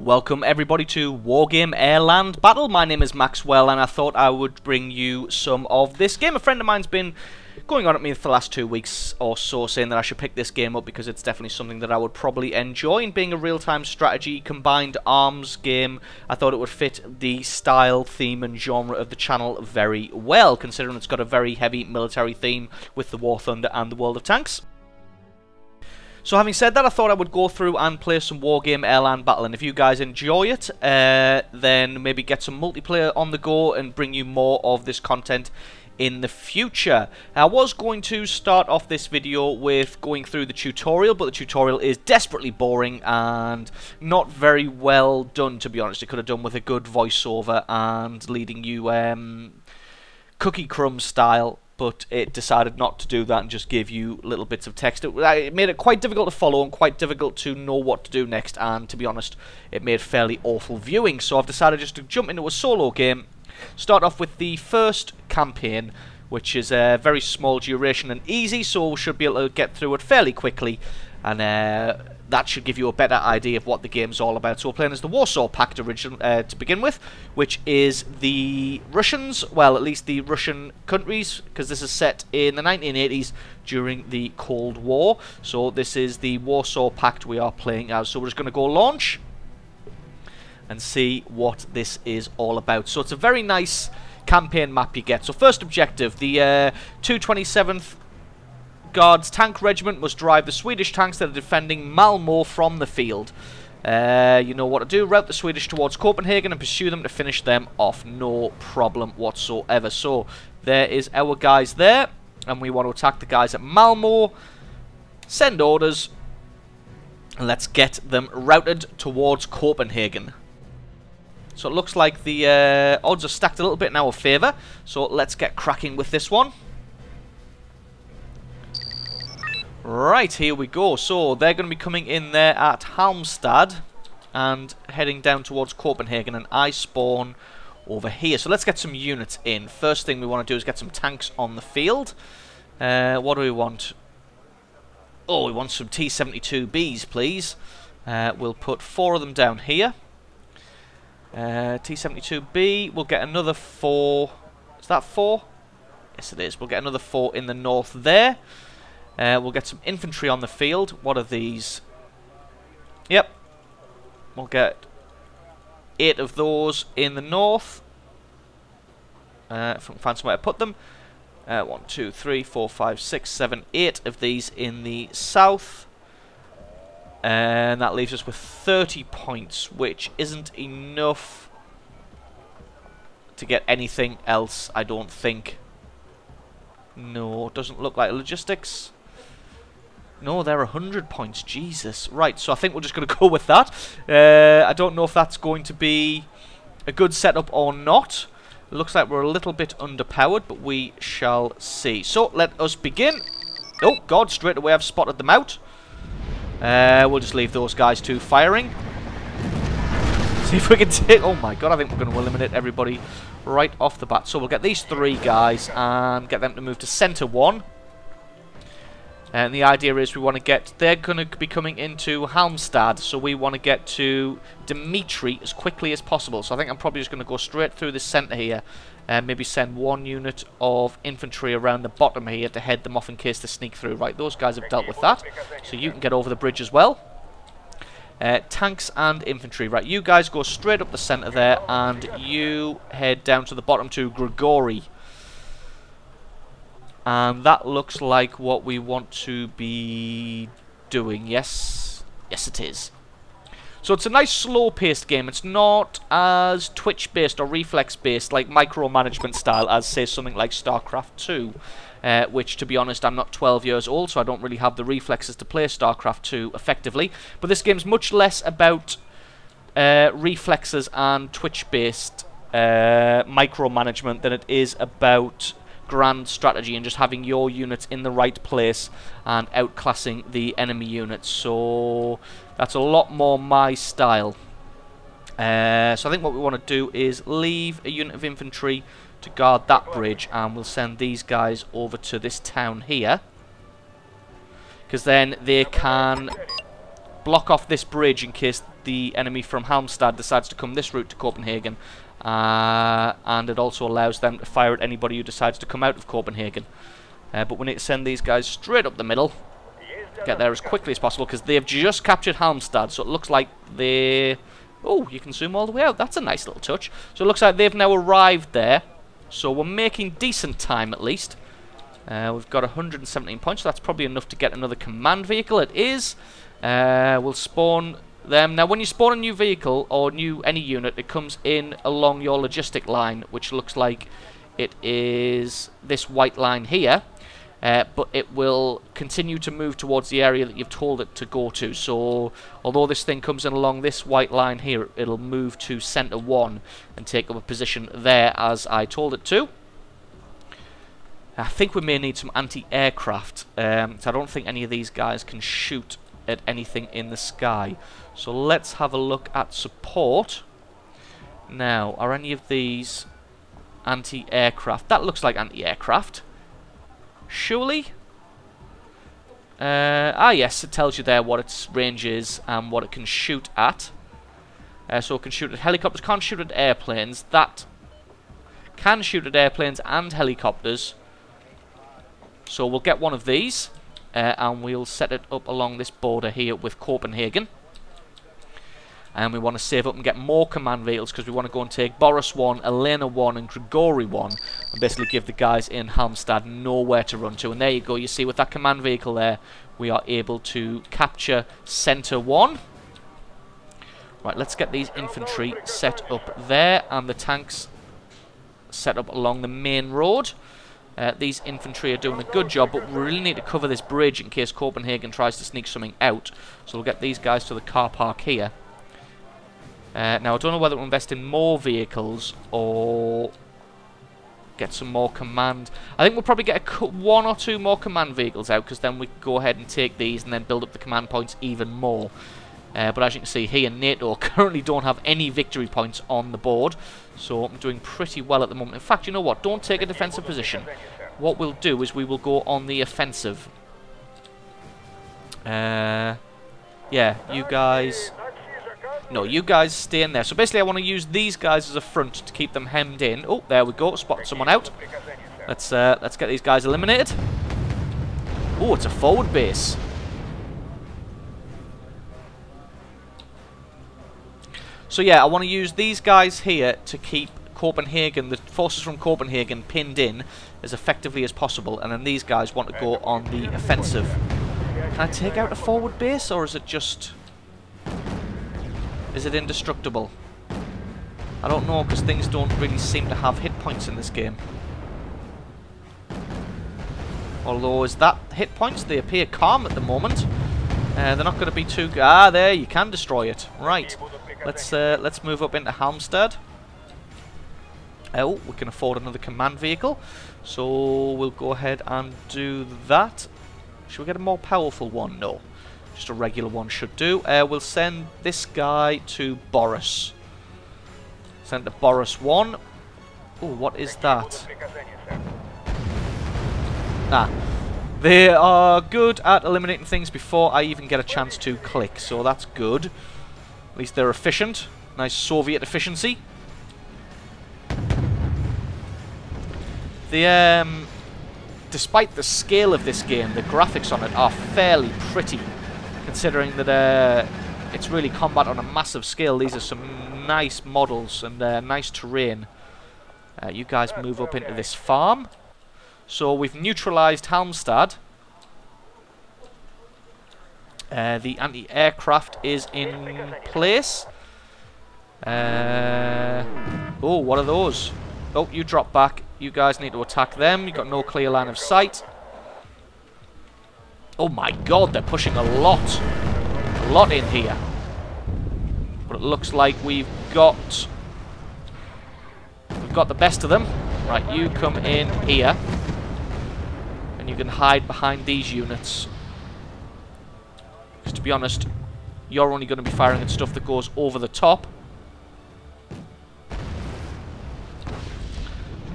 Welcome everybody to Wargame Airland Battle. My name is Maxwell and I thought I would bring you some of this game. A friend of mine's been going on at me for the last 2 weeks or so saying that I should pick this game up because it's definitely something that I would probably enjoy. And being a real-time strategy combined arms game, I thought it would fit the style, theme and genre of the channel very well, considering it's got a very heavy military theme with the War Thunder and the World of Tanks. So having said that, I thought I would go through and play some Wargame Airland Battle, and if you guys enjoy it, then maybe get some multiplayer on the go and bring you more of this content in the future. I was going to start off this video with going through the tutorial, but the tutorial is desperately boring and not very well done, to be honest. It could have done with a good voiceover and leading you cookie crumb style. But it decided not to do that and just give you little bits of text. It made it quite difficult to follow and quite difficult to know what to do next. And to be honest, it made fairly awful viewing. So I've decided just to jump into a solo game. Start off with the first campaign, which is a very small duration and easy. So we should be able to get through it fairly quickly. And that should give you a better idea of what the game's all about. So we're playing as the Warsaw Pact to begin with, which is the Russians, well, at least the Russian countries, because this is set in the 1980s during the Cold War. So this is the Warsaw Pact we are playing as. So we're just going to go launch and see what this is all about. So it's a very nice campaign map you get. So first objective, the 227th Guards Tank Regiment must drive the Swedish tanks that are defending Malmö from the field. You know what to do. Route the Swedish towards Copenhagen and pursue them to finish them off. No problem whatsoever. So there is our guys there, and we want to attack the guys at Malmö. Send orders, and let's get them routed towards Copenhagen. So it looks like the odds are stacked a little bit in our favour. So let's get cracking with this one. Right, here we go. So they're going to be coming in there at Halmstad and heading down towards Copenhagen, and I spawn over here. So let's get some units in. First thing we want to do is get some tanks on the field. What do we want? Oh, we want some T-72Bs, please. We'll put 4 of them down here. T-72B, we'll get another 4. Is that 4? Yes, it is. We'll get another 4 in the north there. We'll get some infantry on the field. What are these? Yep. We'll get 8 of those in the north. If I can find somewhere to put them. 1, 2, 3, 4, 5, 6, 7, 8 of these in the south. And that leaves us with 30 points, which isn't enough to get anything else, I don't think. No, it doesn't look like logistics. No, they're 100 points. Jesus. Right, so I think we're just going to go with that. I don't know if that's going to be a good setup or not. It looks like we're a little bit underpowered, but we shall see. So, let us begin. Oh, God, straight away I've spotted them out. We'll just leave those guys to firing. See if we can take... Oh, my God, I think we're going to eliminate everybody right off the bat. So we'll get these 3 guys and get them to move to Centre 1. And the idea is we want to get... They're going to be coming into Halmstad, so we want to get to Dimitri as quickly as possible. So I think I'm probably just going to go straight through the centre here and maybe send 1 unit of infantry around the bottom here to head them off in case they sneak through. Right, those guys have dealt with that. So you can get over the bridge as well. Tanks and infantry. Right, you guys go straight up the centre there, and you head down to the bottom to Grigori. And that looks like what we want to be doing. Yes. Yes, it is. So it's a nice slow-paced game. It's not as Twitch-based or reflex-based, like micromanagement style, as, say, something like StarCraft 2. Which, to be honest, I'm not 12 years old, so I don't really have the reflexes to play StarCraft 2 effectively. But this game's much less about reflexes and Twitch-based micromanagement than it is about grand strategy and just having your units in the right place and outclassing the enemy units. So that's a lot more my style. So I think what we want to do is leave a unit of infantry to guard that bridge, and we'll send these guys over to this town here, because then they can block off this bridge in case the enemy from Halmstad decides to come this route to Copenhagen. And it also allows them to fire at anybody who decides to come out of Copenhagen. But we need to send these guys straight up the middle. Get there as quickly as possible, because they've just captured Halmstad, so it looks like they... Oh, you can zoom all the way out. That's a nice little touch. So it looks like they've now arrived there. So we're making decent time, at least. We've got 117 points, so that's probably enough to get another command vehicle. It is. We'll spawn them. Now, when you spawn a new vehicle or any unit, it comes in along your logistic line, which looks like it is this white line here. But it will continue to move towards the area that you've told it to go to. So, although this thing comes in along this white line here, it'll move to Centre 1 and take up a position there as I told it to. I think we may need some anti-aircraft. So I don't think any of these guys can shoot at anything in the sky. So let's have a look at support. Now, are any of these anti-aircraft? That looks like anti-aircraft. Surely? Yes, it tells you there what its range is and what it can shoot at. So it can shoot at helicopters, can't shoot at airplanes. That can shoot at airplanes and helicopters. So we'll get one of these, and we'll set it up along this border here with Copenhagen. And we want to save up and get more command vehicles, because we want to go and take Boris 1, Elena 1 and Grigori 1, and basically give the guys in Halmstad nowhere to run to. And there you go, you see with that command vehicle there, we are able to capture Centre 1. Right, let's get these infantry set up there, and the tanks set up along the main road. These infantry are doing a good job, but we really need to cover this bridge in case Copenhagen tries to sneak something out. So we'll get these guys to the car park here. Now, I don't know whether to invest in more vehicles or get some more command. I think we'll probably get one or two more command vehicles out, because then we can go ahead and take these and then build up the command points even more. But as you can see here, NATO currently don't have any victory points on the board, so I'm doing pretty well at the moment. In fact, you know what? Don't take a defensive position. What we'll do is we will go on the offensive. Yeah, you guys... No, you guys stay in there. So basically I want to use these guys as a front to keep them hemmed in. Oh, there we go. Spotted someone out. Let's get these guys eliminated. Oh, it's a forward base. So yeah, I want to use these guys here to keep Copenhagen, the forces from Copenhagen, pinned in as effectively as possible. And then these guys want to go on the offensive. Can I take out a forward base, or is it just... Is it indestructible? I don't know, because things don't really seem to have hit points in this game. Although, is that hit points? They appear calm at the moment. They're not going to be too... Ah, there, you can destroy it. Right. Let's move up into Halmstad. Oh, we can afford another command vehicle. So, we'll go ahead and do that. Should we get a more powerful one? No. Just a regular one should do. We'll send this guy to Boris. Send to Boris 1. Oh, what is that? Ah. They are good at eliminating things before I even get a chance to click, so that's good. At least they're efficient. Nice Soviet efficiency. Despite the scale of this game, the graphics on it are fairly pretty. Considering that it's really combat on a massive scale. These are some nice models and nice terrain. You guys move up into this farm. So we've neutralized Halmstad. The anti-aircraft is in place. Oh, what are those? Oh, you drop back. You guys need to attack them. You've got no clear line of sight. Oh my god, they're pushing a lot in here. But it looks like we've got the best of them. Right, you come in here. And you can hide behind these units. Because to be honest, you're only going to be firing at stuff that goes over the top.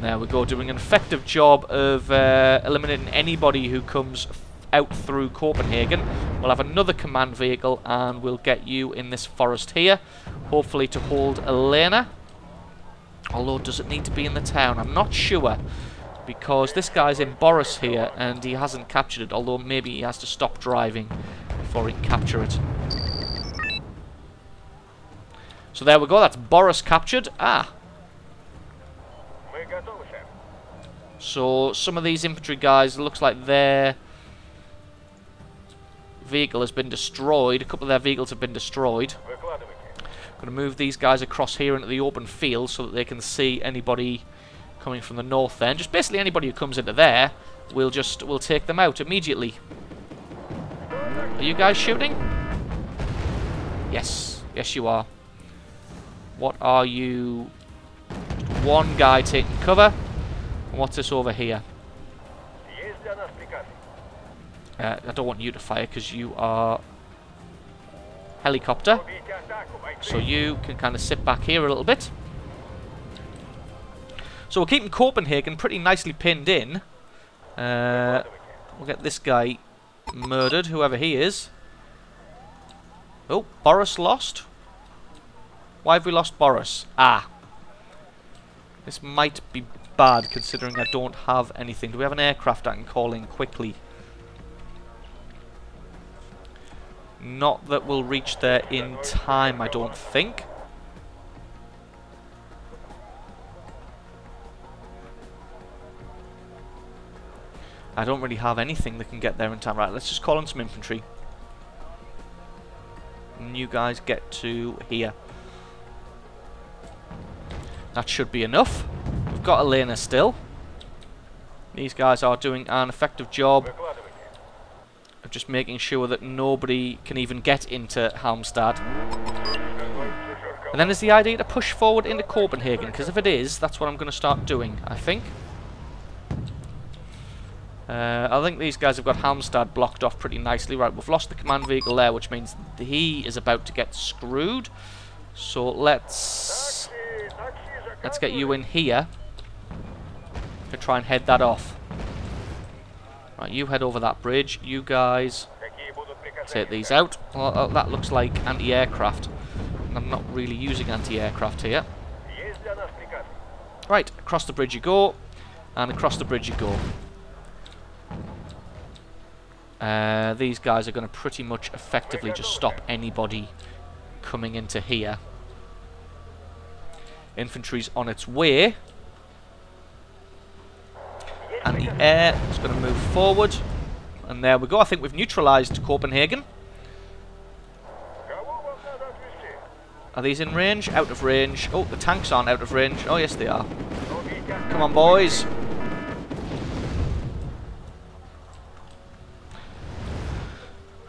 There we go, doing an effective job of eliminating anybody who comes out through Copenhagen. We'll have another command vehicle, and we'll get you in this forest here, hopefully to hold Elena. Although, does it need to be in the town? I'm not sure, because this guy's in Boris here, and he hasn't captured it, although maybe he has to stop driving before he can capture it. So there we go, that's Boris captured. Ah. So some of these infantry guys, it looks like their vehicle has been destroyed. A couple of their vehicles have been destroyed. Going to move these guys across here into the open field so that they can see anybody coming from the north then. Just basically anybody who comes into there, we'll take them out immediately. Are you guys shooting? Yes. Yes, you are. What are you? Just one guy taking cover. And what's this over here? I don't want you to fire because you are helicopter. So you can kind of sit back here a little bit. So we're keeping Copenhagen pretty nicely pinned in. We'll get this guy murdered, whoever he is. Oh, Boris lost. Why have we lost Boris? Ah. This might be bad considering I don't have anything. Do we have an aircraft I can call in quickly? Not that we'll reach there in time, I don't think. I don't really have anything that can get there in time. Right, let's just call in some infantry. And you guys get to here. That should be enough. We've got Elena still. These guys are doing an effective job of just making sure that nobody can even get into Halmstad. And then is the idea to push forward into Copenhagen, because if it is, that's what I'm going to start doing, I think. I think these guys have got Halmstad blocked off pretty nicely. Right, we've lost the command vehicle there, which means he is about to get screwed. So let's get you in here to try and head that off. Right, you head over that bridge. You guys take these out. Well, that looks like anti-aircraft. I'm not really using anti-aircraft here. Right, across the bridge you go, and across the bridge you go. These guys are going to pretty much effectively just stop anybody coming into here. Infantry's on its way. And the air is going to move forward. And there we go. I think we've neutralised Copenhagen. Are these in range? Out of range. Oh, the tanks aren't out of range. Oh, yes, they are. Come on, boys.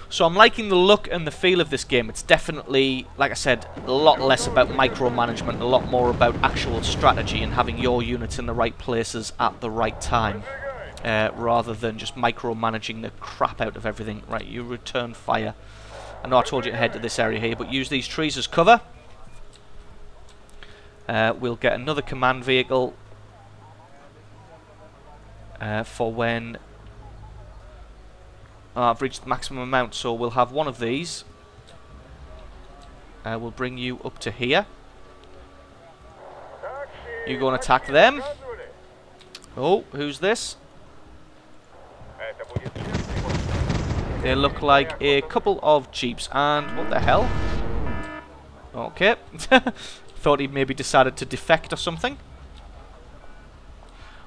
So I'm liking the look and the feel of this game. It's definitely, like I said, a lot less about micromanagement, a lot more about actual strategy and having your units in the right places at the right time, rather than just micromanaging the crap out of everything. Right, you return fire. I know I told you to head to this area here, but use these trees as cover. We'll get another command vehicle for when... I've reached the maximum amount, so we'll have one of these. We'll bring you up to here. You go and attack them. Oh, who's this? They look like a couple of jeeps. And what the hell? Okay. Thought he maybe decided to defect or something.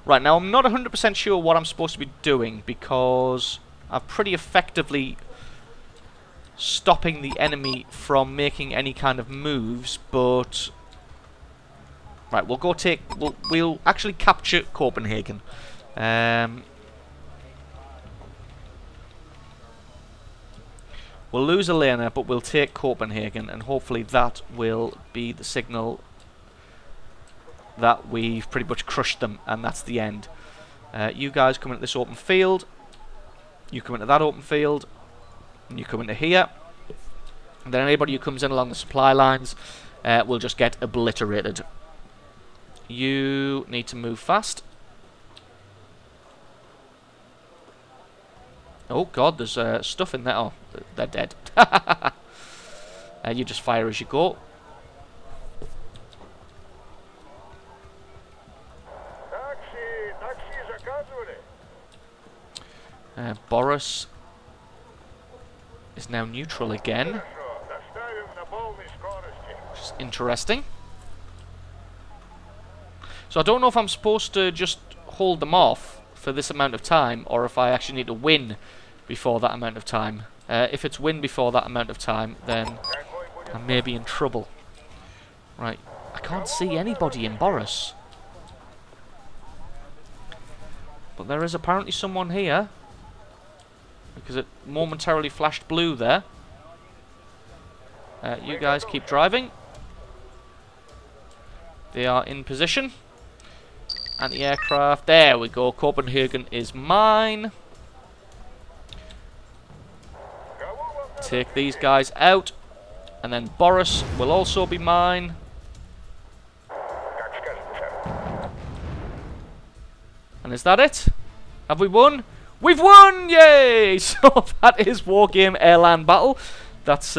Right, now I'm not 100% sure what I'm supposed to be doing, because I've pretty effectively stopping the enemy from making any kind of moves, but right, we'll go take. We'll actually capture Copenhagen. We'll lose Elena, but we'll take Copenhagen, and hopefully that will be the signal that we've pretty much crushed them, and that's the end. You guys come into this open field. You come into that open field, and you come into here, and then anybody who comes in along the supply lines will just get obliterated. You need to move fast. Oh god, there's stuff in there. Oh, they're dead. You just fire as you go. Boris is now neutral again, which is interesting. So I don't know if I'm supposed to just hold them off for this amount of time, or if I actually need to win before that amount of time. If it's win before that amount of time, then I may be in trouble. Right, I can't see anybody in Boris. But there is apparently someone here, because it momentarily flashed blue there. You guys keep driving. They are in position. Anti-aircraft. There we go. Copenhagen is mine. Take these guys out. And then Boris will also be mine. And is that it? Have we won? We've won! Yay! So that is Wargame Airland Battle. That's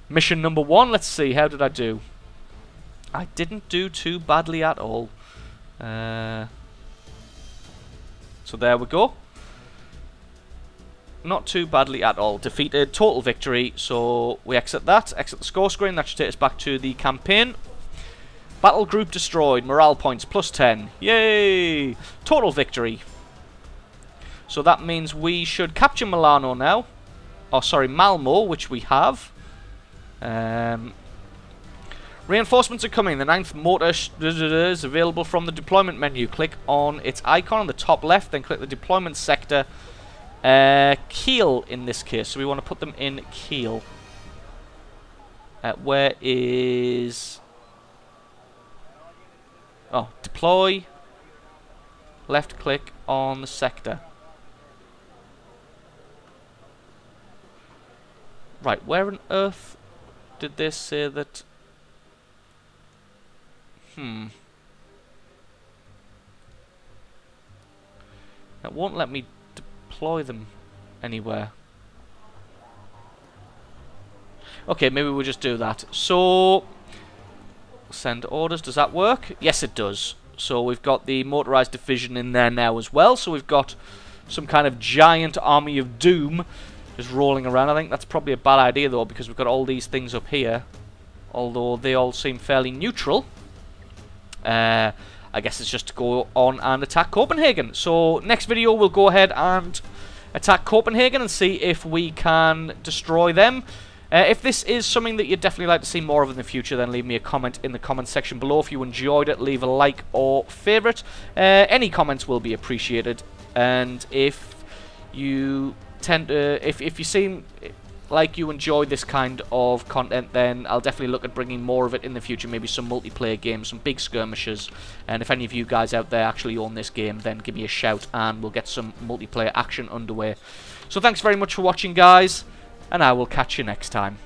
mission number 1. Let's see, how did I do? I didn't do too badly at all. So there we go. Not too badly at all. Defeated, total victory. So we exit that. Exit the score screen. That should take us back to the campaign. Battle group destroyed. Morale points plus 10. Yay! Total victory. So that means we should capture Milano now. Oh, sorry, Malmo, which we have. Reinforcements are coming. The 9th Motor is available from the deployment menu. Click on its icon on the top left, then click the deployment sector. Kiel in this case. So we want to put them in Kiel. Where is... Oh, deploy. Left click on the sector. Right, where on earth did they say that... It won't let me deploy them anywhere. Okay, maybe we'll just do that. So, send orders. Does that work? Yes, it does. So we've got the motorized division in there now as well. So we've got some kind of giant army of doom just rolling around. I think that's probably a bad idea though, because we've got all these things up here, although they all seem fairly neutral. I guess it's just to go on and attack Copenhagen. So next video we'll go ahead and attack Copenhagen and see if we can destroy them. If this is something that you'd definitely like to see more of in the future, then leave me a comment in the comment section below. If you enjoyed it, leave a like or favourite. Any comments will be appreciated. And if you tend to, if you seem like you enjoy this kind of content, then I'll definitely look at bringing more of it in the future. Maybe some multiplayer games, some big skirmishes. And if any of you guys out there actually own this game, then give me a shout and we'll get some multiplayer action underway. So thanks very much for watching, guys, and I will catch you next time.